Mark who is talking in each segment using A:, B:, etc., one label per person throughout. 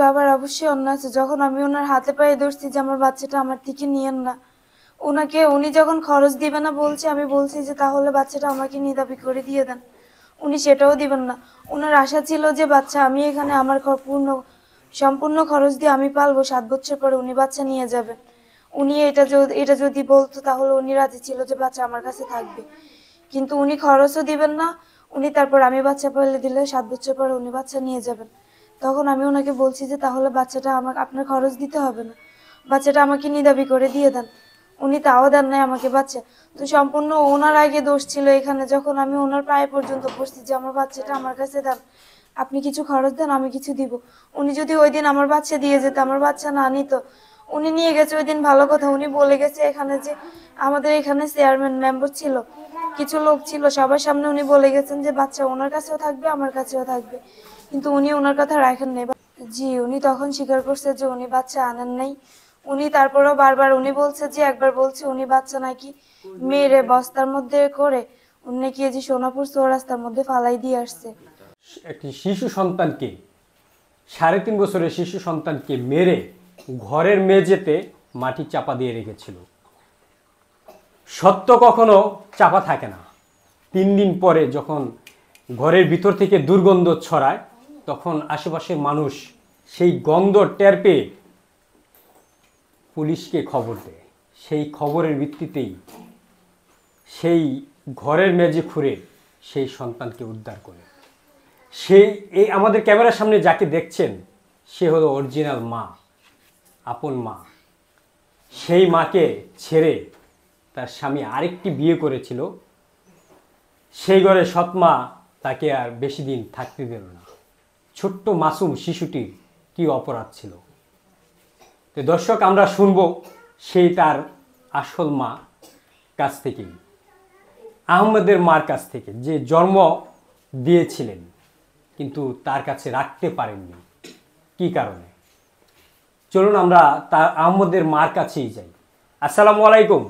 A: বাবার অবশ্যই অন্য আছে। যখন আমি ওনার হাতে পায়ে ধরছি যে আমার বাচ্চাটা আমার থেকে নিয়েন না, উনি যখন খরচ দিবে না বলছে, আমি বলছি যে তাহলে বাচ্চাটা আমাকে নিদাবি করে দিয়ে দেন, উনি সেটাও দিবেন না। ওনার আশা ছিল যে বাচ্চা আমি এখানে আমার সম্পূর্ণ খরচ দিয়ে আমি পালবো, 7 বছর পরে উনি বাচ্চা নিয়ে যাবেন। উনি এটা যদি বলতো তাহলে উনি রাজি ছিল যে বাচ্চা আমার কাছে থাকবে, কিন্তু উনি খরচও দিবেন না। উনি তারপর আমি বাচ্চা পালে দিলে 7 বছর পরে উনি বাচ্চা নিয়ে যাবেন। তখন আমি ওনাকে বলছি যে তাহলে বাচ্চাটা আমাকে আপনার খরচ দিতে হবে না, বাচ্চাটা আমাকে নিদাবি করে দিয়ে দেন। উনি তাও দেন নাই আমাকে বাচ্চা। তো সম্পূর্ণ ওনার আগে দোষ ছিল এখানে। যখন আমি ওনার পায়ে পর্যন্ত বসছি যে আমার বাচ্চাটা আমার কাছে দেন, আপনি কিছু খরচ দেন, আমি কিছু দিব। উনি যদি ওই দিন আমার বাচ্চা দিয়ে যেত, আমার বাচ্চা না নিত, উনি নিয়ে গেছে ওই দিন ভালো কথা। উনি বলে গেছে এখানে যে আমাদের এখানে চেয়ারম্যান মেম্বার ছিল, কিছু লোক ছিল, সবার সামনে উনি বলে গেছেন যে বাচ্চা ওনার কাছেও থাকবে আমার কাছেও থাকবে, কিন্তু উনি ওনার কথা রাখেন নাই। জি, উনি তখন স্বীকার করছে যে উনি বাচ্চা আনেন নাই। উনি তারপরেও বারবার উনি বলছে যে একবার বলছে উনি বাচ্চা নাকি মেরে বস্তার মধ্যে করে উনি নাকি এই যে সোনাপুর চৌরাস্তার মধ্যে ফালাই দিয়ে আসছে।
B: একটি শিশু সন্তানকে 3.5 বছরের শিশু সন্তানকে মেরে ঘরের মেঝেতে মাটি চাপা দিয়ে রেখেছিল। সত্য কখনো চাপা থাকে না। 3 দিন পরে যখন ঘরের ভিতর থেকে দুর্গন্ধ ছড়ায়, তখন আশেপাশের মানুষ সেই গন্ধ টের পেয়ে পুলিশকে খবর দেয়। সেই খবরের ভিত্তিতেই সেই ঘরের মেঝে খুঁড়ে সেই সন্তানকে উদ্ধার করে। এই আমাদের ক্যামেরার সামনে যাকে দেখছেন, সে হলো অরিজিনাল মা, আপন মা। সেই মাকে ছেড়ে তার স্বামী আরেকটি বিয়ে করেছিল। সেই ঘরে সৎমা তাকে আর বেশি দিন থাকতে দিল না। ছোট্ট মাসুম শিশুটির কি অপরাধ ছিল? তো দর্শক, আমরা শুনবো সেই তার আসল মা কাছ থেকেই, আহমেদের মার কাছ থেকে, যে জন্ম দিয়েছিলেন কিন্তু তার কাছে রাখতে পারেননি। কি কারণে? চলুন আমরা তার আহমেদের মার কাছেই যাই। আসসালামু আলাইকুম।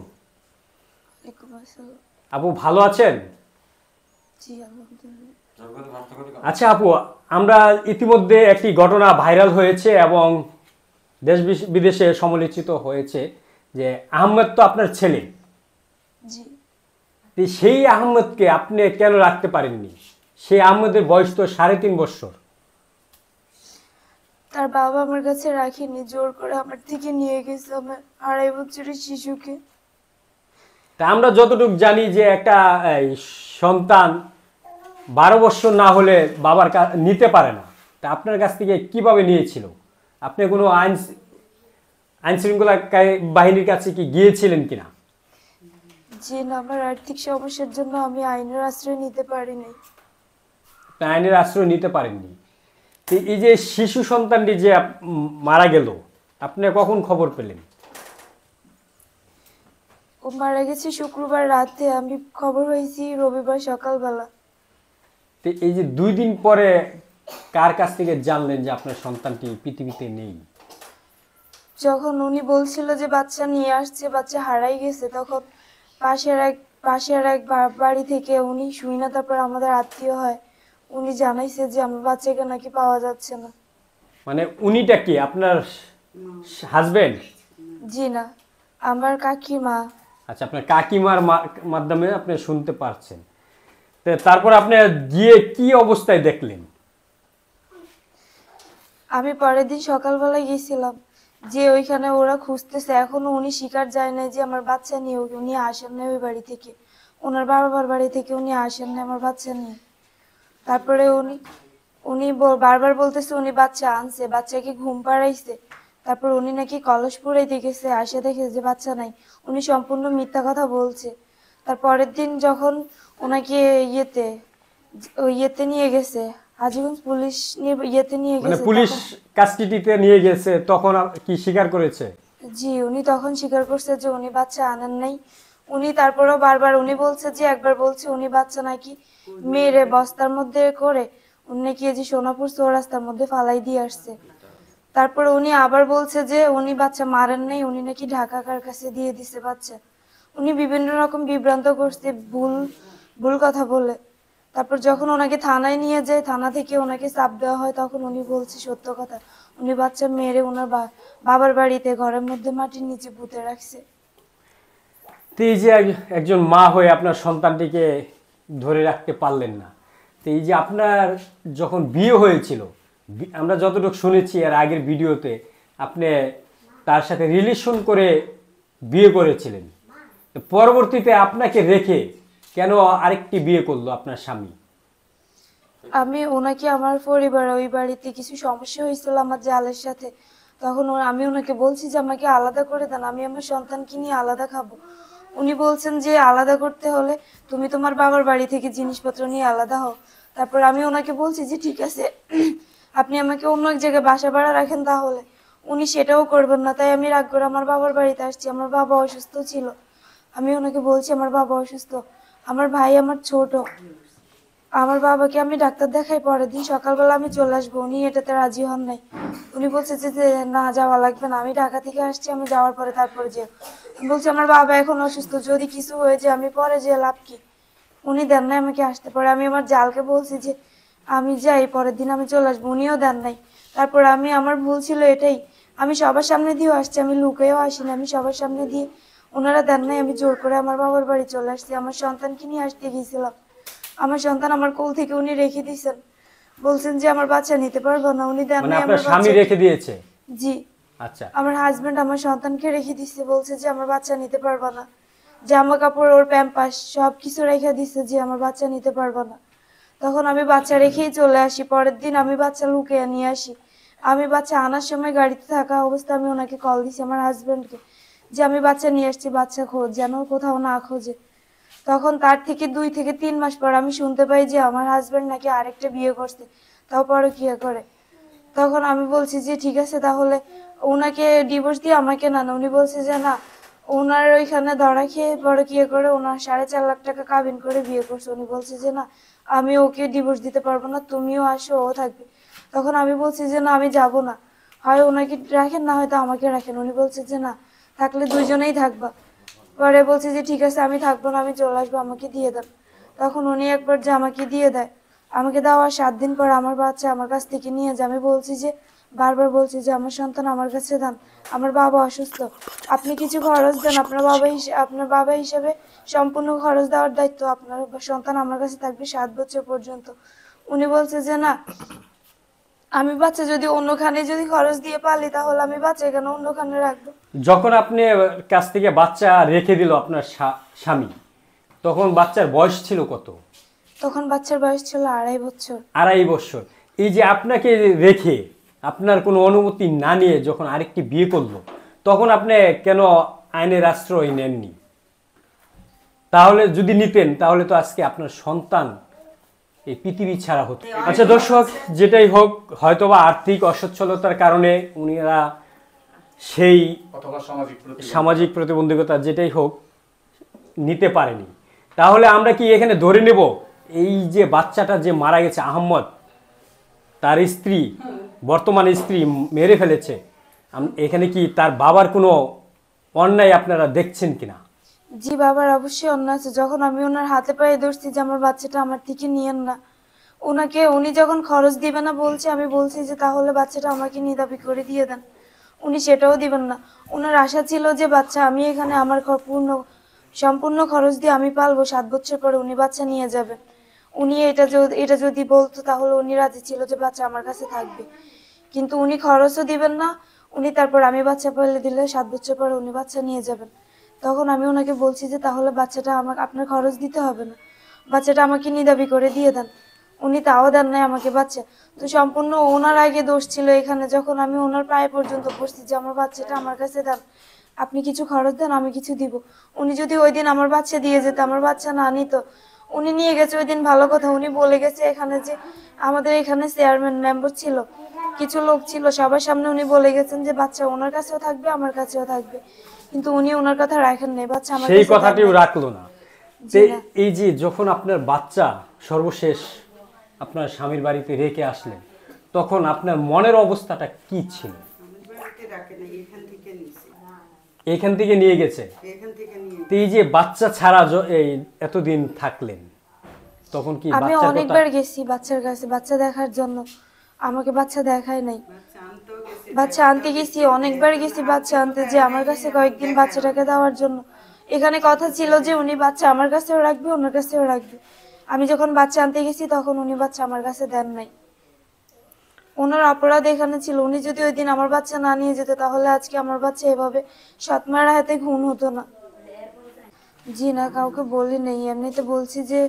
B: আপু ভালো আছেন? আচ্ছা আপু, আমরা ইতিমধ্যে একটি ঘটনা ভাইরাল হয়েছে এবং দেশ বিদেশে সমালোচিত হয়েছে যে আহমেদ তো আপনার ছেলে। সেই আহমেদকে আপনি কেন রাখতে পারেননি? সেই আহমেদের বয়স তো 3.5 বছর।
A: তার বাবা আমার কাছে রাখেনি, জোর করে আমার থেকে নিয়ে গেছে আমার 2.5 বছরের শিশুকে।
B: তা আমরা যতটুকু জানি যে একটা সন্তান 12 বছর না হলে বাবার নিতে পারে না। তা আপনার কাছ থেকে কিভাবে নিয়েছিল? আপনি কোনো আইন শৃঙ্খলা বাহিনীর কাছে কি গিয়েছিলেন কিনা?
A: জি না, আমার আর্থিক সমস্যার জন্য আমি আইনের আশ্রয় নিতে পারিনি।
B: আইনের আশ্রয় নিতে পারেননি। এই যে শিশু সন্তানটি যে মারা গেল, আপনি কখন খবর পেলেন?
A: ও মারা গেছে শুক্রবার রাতে, আমি খবর হয়েছি রবিবার সকালবেলা।
B: তো এই যে 2 দিন পরে কার কাছ থেকে জানলেন যে আপনার সন্তানটি পৃথিবীতে নেই?
A: যখন উনি বলছিল যে বাচ্চা নিয়ে আসছে, বাচ্চা হারাই গেছে, তখন পাশের এক বাড়ি থেকে উনি শুই না, তারপর আমাদের আত্মীয় হয়, উনি জানাইছে যে আমার বাচ্চাকে নাকি পাওয়া যাচ্ছে না।
B: মানে উনিটা কি আপনার হাজবেন্ড?
A: জি না, আমার কাকিমা।
B: আচ্ছা, আপনার কাকিমার মাধ্যমে আপনি শুনতে পারছেন। তারপর আপনি গিয়ে কি অবস্থায় দেখলেন?
A: আমি পরের দিন সকালবেলায় গেছিলাম, যে ওইখানে ওরা খুঁজতেছে, এখনো উনি স্বীকার যায় না যে আমার বাচ্চা নিয়ে উনি আসেন না ওই বাড়ি থেকে, ওনার বাবার বাড়ি থেকে উনি আসেন না আমার বাচ্চা নিয়ে। তারপরে উনি বারবার বলতেছে উনি বাচ্চা আনছে, বাচ্চাকে ঘুম পাড়াইছে। তারপর উনি নাকি কলসপুরেই দেখেছে, আসে দেখে যে বাচ্চা নাই। উনি সম্পূর্ণ মিথ্যা কথা বলছে। তারপরের দিন যখন ওনাকে ইয়েতে নিয়ে গেছে, হাজীগঞ্জ পুলিশ ইয়েতে নিয়ে
B: মানে
A: গেছে,
B: পুলিশ কাস্টডিতে নিয়ে গেছে, তখন কি স্বীকার করেছে?
A: জি, উনি তখন স্বীকার করছে যে উনি বাচ্চা আনেন নাই। উনি তারপরেও বারবার উনি বলছে যে একবার বলছে উনি বাচ্চা নাকি মেরে বস্তার মধ্যে করে উনি নাকি এই যে সোনাপুর চৌরাস্তার মধ্যে ফালাই দিয়ে আসছে। তারপরে উনি আবার বলছে যে উনি বাচ্চা মারেন নাই, উনি নাকি ঢাকা কার কাছে দিয়ে দিছে বাচ্চা। উনি বিভিন্ন রকম বিভ্রান্ত করছে, ভুল কথা বলে। তারপর যখন ওনাকে থানায় নিয়ে যায়, থানা থেকে ওনাকে চাপ দেওয়া হয়, তখন উনি বলছে সত্য কথা। উনি বাচ্চা মেরে ওনার বাবার বাড়িতে ঘরের মধ্যে মাটির নিচে পুঁতে রাখছে।
B: তো এই যে একজন মা হয়ে আপনার সন্তানটিকে ধরে রাখতে পারলেন না, তো এই যে আপনার যখন বিয়ে হয়েছিল, আমরা যতটুকু শুনেছি এর আগের ভিডিওতে, আপনি তার সাথে রিলেশন করে বিয়ে করেছিলেন, তো পরবর্তীতে আপনাকে রেখে কেন আরেকটি বিয়ে করলো আপনার স্বামী?
A: আমি ওনাকে আমার পরিবার ওই বাড়িতে কিছু সমস্যা হয়েছিল আমার জালের সাথে, তখন আমি ওনাকে বলছি যে আমাকে আলাদা করে দেন, আমি আমার সন্তানকে নিয়ে আলাদা খাবো। উনি বলছেন যে আলাদা করতে হলে তুমি তোমার বাবার বাড়ি থেকে জিনিসপত্র নিয়ে আলাদা হও। তারপর আমি ওনাকে বলছি যে ঠিক আছে আপনি আমাকে অন্য এক জায়গায় বাসা ভাড়া রাখেন, তাহলে উনি সেটাও করবেন না। তাই আমি রাগ করে আমার বাবার বাড়িতে আসছি। আমার বাবা অসুস্থ ছিল, আমি ওনাকে বলছি আমার বাবা অসুস্থ, আমার ভাই আমার ছোট, আমার বাবাকে আমি ডাক্তার দেখাই, পরের দিন সকালবেলা আমি চলে আসবো। উনি এটাতে রাজি হন নাই। উনি বলছে যে না যাওয়া লাগবে না, আমি ঢাকা থেকে আসছি, আমি যাওয়ার পরে তারপরে যে বলছি আমার বাবা এখন অসুস্থ, যদি কিছু হয়ে যায় আমি পরে যে লাভ কি। উনি দেন নাই আমাকে আসতে, পরে আমি আমার জালকে বলছি যে আমি যাই, পরের দিন আমি চলে আসবো, উনিও দেন নাই। তারপর আমার ভুল ছিল এটাই, আমি সবার সামনে দিয়েও আসছি, আমি লুকেও আসিনি, আমি সবার সামনে দিয়ে, ওনারা দেন নাই, আমি জোর করে আমার বাবার বাড়ি চলে আসছি। আমার সন্তানকে নিয়ে আসতে গিয়েছিলাম, আমার সন্তান আমার কোল থেকে উনি রেখে দিয়েছেন, বলছেন যে আমার বাচ্চা নিতে পারবো না, উনি দেন
B: মানে
A: নাই
B: আপনার
A: আমার
B: স্বামী
A: বাচ্চা।
B: রেখে দিয়েছে?
A: জি,
B: আচ্ছা।
A: আমার হাজবেন্ড আমার সন্তানকে রেখে দিচ্ছে, বলছে যে আমার বাচ্চা নিতে পারবো না, জামা কাপড় ওর প্যাম্পাস সব কিছু রেখে দিচ্ছে যে আমার বাচ্চা নিতে পারবো না। তখন আমি বাচ্চা রেখেই চলে আসি, পরের দিন আমি বাচ্চা লুকিয়ে নিয়ে আসি। আমি বাচ্চা আনার সময় গাড়িতে থাকা অবস্থা আমি ওনাকে কল দিছি আমার হাজবেন্ডকে, যে আমি বাচ্চা নিয়ে আসছি, বাচ্চা খোঁজ, যেন কোথাও না খোঁজে। তখন তার থেকে 2 থেকে 3 মাস পর আমি শুনতে পাই যে আমার হাজবেন্ড নাকি আরেকটা বিয়ে করছে, তাও পরকিয়া করে। তখন আমি বলছি যে ঠিক আছে তাহলে ওনাকে ডিভোর্স দিয়ে আমাকে না, উনি বলছে যে না, ওনার ওইখানে ধরা খেয়ে পরকিয়া করে ওনার 4.5 লাখ টাকা কাবিন করে বিয়ে করছে। উনি বলছে যে না, আমি ওকে ডিভোর্স দিতে পারবো না, তুমিও আসো, ও থাকবে। তখন আমি বলছি যে না আমি যাব না, হয় ওনাকে রাখেন না হয়তো আমাকে রাখেন। উনি বলছে যে না, থাকলে দুইজনেই থাকবা। পরে বলছে যে ঠিক আছে আমি থাকবো না, আমি চলে আসবো, আমাকে দিয়ে দেন। তখন উনি একবার যে আমাকে দিয়ে দেয়, আমাকে দেওয়ার 7 দিন পর আমার বাচ্চা আমার কাছ থেকে নিয়ে যায়। আমি বলছি যে বারবার বলছি যে আমার সন্তান আমার কাছে দেন, আমার বাবা অসুস্থ, আপনি কিছু খরচ দেন, আপনার বাবা হিসেবে সম্পূর্ণ খরচ দেওয়ার দায়িত্ব আপনার, সন্তান আমার কাছে থাকবে 7 বছর পর্যন্ত। উনি বলছে যে না, আমি বাচ্চা যদি অন্যখানে যদি খরচ দিয়ে পালি তাহলে আমি বাচ্চা কেন অন্যখানে রাখবো।
B: যখন আপনি কাছ থেকে বাচ্চা রেখে দিল আপনার স্বামী, তখন বাচ্চার বয়স ছিল কত?
A: তখন বাচ্চার বয়স ছিল 2.5 বছর।
B: 2.5 বছর। এই যে আপনাকে রেখে আপনার কোনো অনুমতি না নিয়ে যখন আরেকটি বিয়ে করলো, তখন আপনি কেন আইনের আশ্রয় নেননি? তাহলে যদি নিতেন তাহলে তো আজকে আপনার সন্তান এই পৃথিবী ছাড়া হতো। আচ্ছা দর্শক, যেটাই হোক, হয়তোবা আর্থিক অসচ্ছলতার কারণে উনিরা সেই
C: অথবা
B: সামাজিক প্রতিবন্ধকতা যেটাই হোক নিতে পারেনি। তাহলে আমরা কি এখানে ধরে নেব এই যে বাচ্চাটা যে মারা গেছে আহম্মদ, তার স্ত্রী, বর্তমান স্ত্রী মেরে ফেলেছে, এখানে কি তার বাবার কোনো অন্যায় আপনারা দেখছেন কিনা?
A: জি, বাবার অবশ্যই অন্যায় আছে। যখন আমি ওনার হাতে পায়ে ধরছি যে আমার বাচ্চাটা আমার থেকে নিয়েন না, উনি যখন খরচ দিবে না বলছে, আমি বলছি যে তাহলে বাচ্চাটা আমাকে নিদাবি করে দিয়ে দেন, উনি সেটাও দিবেন না। ওনার আশা ছিল যে বাচ্চা আমি এখানে আমার সম্পূর্ণ খরচ দিয়ে আমি পালবো, 7 বছর পরে উনি বাচ্চা নিয়ে যাবেন। উনি এটা যদি বলতো তাহলে উনি রাজি ছিল যে বাচ্চা আমার কাছে থাকবে, কিন্তু উনি খরচও দিবেন না। উনি তারপর আমি বাচ্চা পালে দিলে 7 বছর পরে উনি বাচ্চা নিয়ে যাবেন। তখন আমি ওনাকে বলছি যে তাহলে বাচ্চাটা আমাকে আপনার খরচ দিতে হবে না, বাচ্চাটা আমাকে নিদাবি করে দিয়ে দেন। উনি তাও দেন নাই আমাকে বাচ্চা। তো সম্পূর্ণ ওনার আগে দোষ ছিল এখানে, যখন আমি ওনার পায়ে পর্যন্ত পড়ছি যে আমার বাচ্চাটা আমার কাছে দেন, আপনি কিছু খরচ দেন আমি কিছু দিব। উনি যদি ওই দিন আমার বাচ্চা দিয়ে যেত, আমার বাচ্চা না নিত, উনি নিয়ে গেছে ওই দিন ভালো কথা। উনি বলে গেছে এখানে যে আমাদের এখানে চেয়ারম্যান মেম্বার ছিল, কিছু লোক ছিল, সবার সামনে উনি বলে গেছেন যে বাচ্চা ওনার কাছেও থাকবে আমার কাছেও থাকবে, কিন্তু উনি ওনার কথা রাখেন নাই, বাচ্চা আমার
B: সেই
A: কাছে
B: কথাটিও
A: থাকবে।
B: রাখলো না।
A: জি না।
B: এই যে যখন আপনার বাচ্চা সর্বশেষ আপনার স্বামীর বাড়িতে রেখে আসলেন, তখন আপনার মনের অবস্থাটা কি ছিল? এখান থেকে নিয়ে গেছে। তো এই যে বাচ্চা ছাড়া এই এতদিন থাকলেন, তখন কি
A: আমি
B: বাচ্চার
A: অনেকবার গেছি বাচ্চার কাছে বাচ্চা দেখার জন্য, আমাকে বাচ্চা দেখায় নাই। বাচ্চা আনতে গেছি, অনেকবার গেছি বাচ্চা আনতে, যে আমার কাছে কয়েকদিন বাচ্চাটাকে দেওয়ার জন্য। এখানে কথা ছিল যে উনি বাচ্চা আমার কাছেও রাখবে, ওনার কাছেও রাখবে। আমি যখন বাচ্চা আনতে গেছি তখন উনি বাচ্চা আমার কাছে দেন নাই। ওনার অপরাধ এখানে ছিল, উনি যদি ওই দিন আমার বাচ্চা না নিয়ে যেত তাহলে আজকে আমার বাচ্চা এভাবে সৎমার হাতে খুন হতো না। জি না, কাউকে বলি নেই, এমনিতে বলছি যে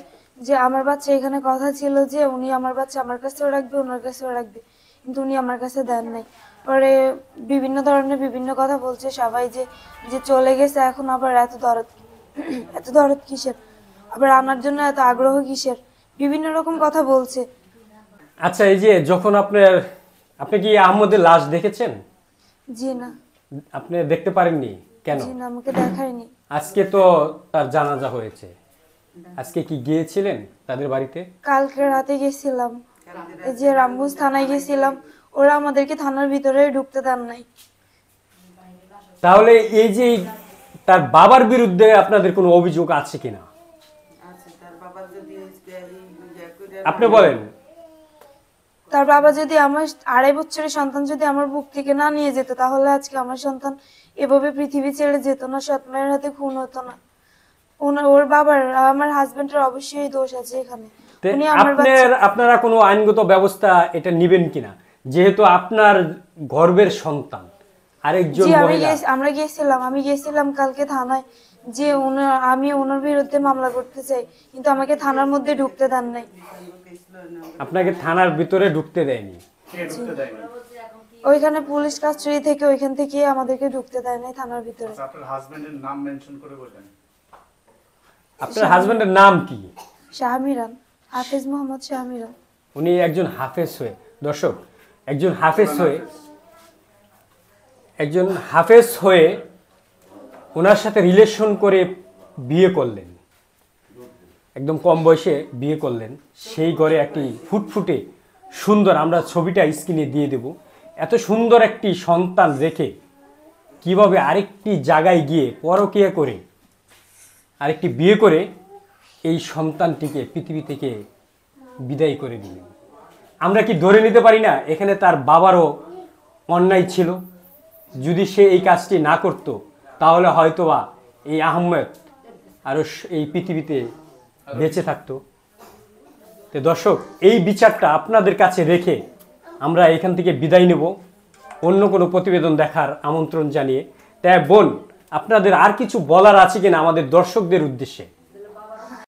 A: যে আমার বাচ্চা এখানে কথা ছিল যে উনি আমার বাচ্চা আমার কাছেও রাখবে, ওনার কাছেও রাখবে, কিন্তু উনি আমার কাছে দেন নাই। পরে বিভিন্ন ধরনের বিভিন্ন কথা বলছে সবাই, যে যে চলে গেছে এখন আবার এত দরদ, এত দরদ কিসের, আবার আনার জন্য এত আগ্রহ কিসের, বিভিন্ন রকম কথা বলছে।
B: আচ্ছা, এই যে যখন আপনি কি আহমদের লাশ দেখেছেন?
A: জি না।
B: আপনি দেখতে পারেননি কেন?
A: জি না, আমাকে দেখায়নি।
B: আজকে তো তার জানাজা হয়েছে, আজকে কি গিয়েছিলেন তাদের বাড়িতে?
A: কালকে রাতে গেছিলাম, এই যে রামগঞ্জ থানায় গেছিলাম, ওরা আমাদেরকে থানার ভিতরে ঢুকতে দেন নাই।
B: তাহলে এই যে তার বাবার বিরুদ্ধে আপনাদের কোনো অভিযোগ আছে কিনা? আপনি বলেন।
A: তার বাবা যদি আমার 2.5 বছরের সন্তান যদি আমার বুক থেকে না নিয়ে যেত তাহলে আজকে আমার সন্তান এভাবে পৃথিবী ছেড়ে যেত না, সৎ মায়ের হাতে খুন হতো না। ওর বাবার, আমার হাজবেন্ডের অবশ্যই দোষ আছে এখানে।
B: তে
A: উনি আমার বাচ্চা,
B: আপনারা কোনো আইনগত ব্যবস্থা এটা নেবেন কিনা, যেহেতু আপনার গর্ভের সন্তান আরেকজন
A: জি
B: মহিলা?
A: আমরা আমি গেছিলাম কালকে থানায়, যে আমি ওনার বিরুদ্ধে মামলা করতে চাই, কিন্তু আমাকে থানার মধ্যে ঢুকতে দেন নাই।
B: আপনাকে থানার ভিতরে ঢুকতে দেয়নি?
A: ওইখানে পুলিশ কাস্টডি থেকে ওইখান থেকে আমাদেরকে ঢুকতে দেয় নাই থানার ভিতরে।
C: আপনার হাজবেন্ডের নাম মেনশন করে বলবেন।
B: আপনার হাজবেন্ডের নাম কি?
A: শাহমিরান, হাফেজ মোহাম্মদ শাহমিরান।
B: উনি একজন হাফেজ হয়ে, দর্শক, একজন হাফেজ হয়ে ওনার সাথে রিলেশন করে বিয়ে করলেন, একদম কম বয়সে বিয়ে করলেন। সেই ঘরে একটি ফুটফুটে সুন্দর, আমরা ছবিটা স্ক্রিনে দিয়ে দেব, এত সুন্দর একটি সন্তান রেখে কিভাবে আরেকটি জায়গায় গিয়ে পরকীয়া করে আরেকটি বিয়ে করে এই সন্তানটিকে পৃথিবী থেকে বিদায় করে দিলেন। আমরা কি ধরে নিতে পারি না এখানে তার বাবারও অন্যায় ছিল? যদি সে এই কাজটি না করত তাহলে হয়তোবা এই আহমেদ আরও এই পৃথিবীতে বেঁচে থাকতো। তো দর্শক, এই বিচারটা আপনাদের কাছে রেখে আমরা এখান থেকে বিদায় নেব, অন্য কোনো প্রতিবেদন দেখার আমন্ত্রণ জানিয়ে। তাই বোন, আপনাদের আর কিছু বলার আছে কিনা আমাদের দর্শকদের উদ্দেশ্যে?